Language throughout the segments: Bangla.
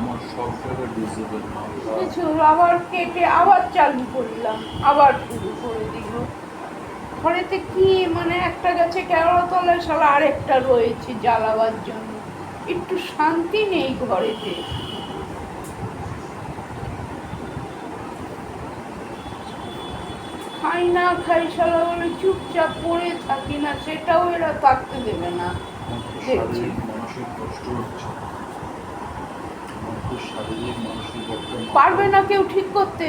আমার সব জায়গায় ডিসেবল কিছু আবার কেটে আবার চালু করলাম, আবার শুরু করে দিল। ঘরেতে কি মানে একটা গাছে কেওড়া তলায় শালা আরেকটা রয়েছে জ্বালাবার জন্য, একটু শান্তি নেই ঘরেতে। খাই না খাই শালা বলে চুপচাপ পড়ে থাকি না, সেটাও এরা থাকতে দেবে না। দেখছি শারীরিক মানসিক কষ্ট হচ্ছে, আমার তো শারীরিক মানসিক একটা পারবে না কেউ ঠিক করতে,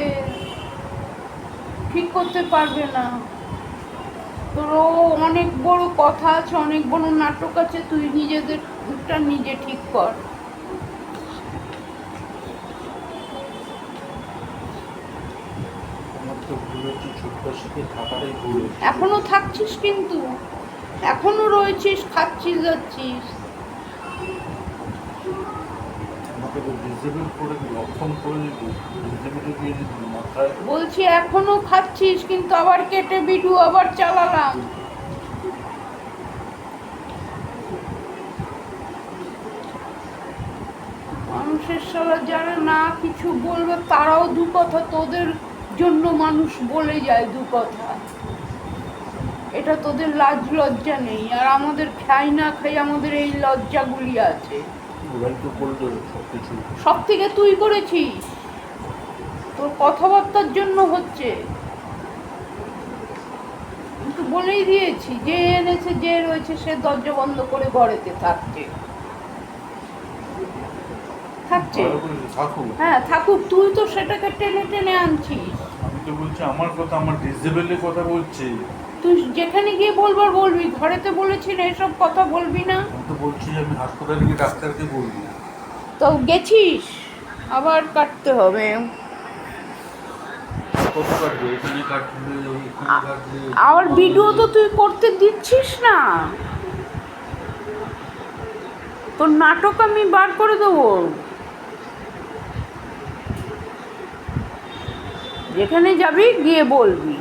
ঠিক করতে পারবে না। তোরও অনেক বড় কথা আছে, অনেক বড় নাটক আছে, তুই নিজেদেরটা নিজে ঠিক কর। আমার তো ভুল হচ্ছে, ছোটটার সাথে থাকাটাই ভুল হচ্ছে। এখনো থাকছিস, কিন্তু এখনো রয়েছিস, খাচ্ছিস যাচ্ছিস। আমাকে তো ডিসেবল করে দিল, অক্ষম করে দিল, ডিসেবল দিয়ে দিল মাথায়। বলছি এখনো খাচ্ছিস, কিন্তু আবার কেটে ভিডিও আবার চালালাম। মানুষের সাথে যারা না কিছু বলবে তারাও দু কথা তোদের জন্য মানুষ বলে যায় দু কথা। এটা তোদের লাজ লজ্জা নেই, আর আমাদের খাই না খাই আমাদের এই লজ্জাগুলি আছে। ওরাই তো বললো সব কিছু। সব থেকে তুই করেছিস, তোর কথাবার্তার জন্য হচ্ছে। কিন্তু বলেই দিয়েছি, যে এনেছে যে রয়েছে সে দরজা বন্ধ করে ঘরেতে থাকছে। হ্যাঁ থাকুক, তুই তো সেটাকে টেনে টেনে আনছিস। আমি তো বলছি আমার কথা, আমার ডিসেবলের কথা বলছি। তুই যেখানে গিয়ে বলবার বলবি, ঘরেতে বলেছি না এসব কথা বলবি না। আমি তো বলছি আমি হাসপাতালে গিয়ে ডাক্তারকে বলবো। তো গেছিস, আবার কাটতে হবে। কত কাটবে? এখানে কাটবে, ওইখানে কাটবে। আর ভিডিও তো তুই করতে দিচ্ছিস না, তোর নাটক আমি বার করে দেবো। যেখানে যাবি গিয়ে বলবি।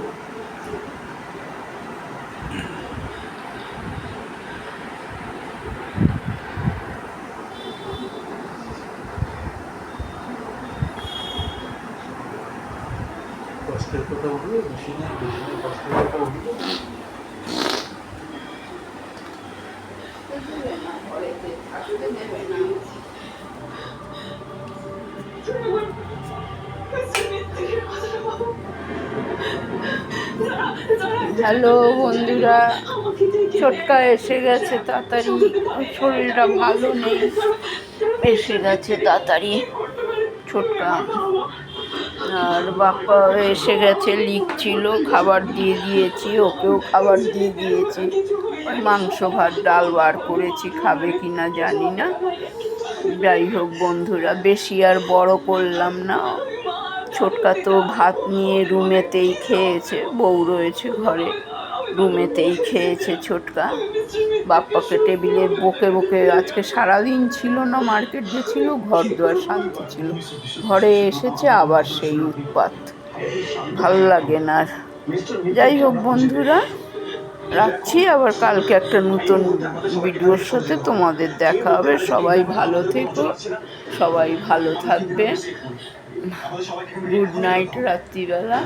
কষ্টের কথা উঠবে, বেশি না, বেশি না, কষ্টের কথা উঠবে। হ্যালো বন্ধুরা, ছোটকা এসে গেছে তাড়াতাড়ি, শরীরটা ভালো নেই, এসে গেছে তাড়াতাড়ি ছোটকা। আর বাপ্পা এসে গেছে, লিখছিল, খাবার দিয়ে দিয়েছি, ওকেও খাবার দিয়ে দিয়েছি। ওই মাংস ভাত ডাল বার করেছি, খাবে কি না জানি না। যাই হোক বন্ধুরা, বেশি আর বড় করলাম না। ছোটকা তো ভাত নিয়ে রুমেতেই খেয়েছে, বউ রয়েছে ঘরে, রুমেতেই খেয়েছে ছোটকা। বাপ্পাকে টেবিলে বকে বকে, আজকে সারাদিন ছিল না, মার্কেট গেছিল, ঘর দুয়ার শান্তি ছিল, ঘরে এসেছে আবার সেই উৎপাত, ভালো লাগে না। যাই হোক বন্ধুরা, রাখছি, আবার কালকে একটা নতুন ভিডিওর সাথে তোমাদের দেখা হবে। সবাই ভালো থেকো, সবাই ভালো থাকবে। গুড নাইট রাত্রিবেলা।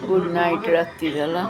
গুড নাইট রাত্রিবেলা।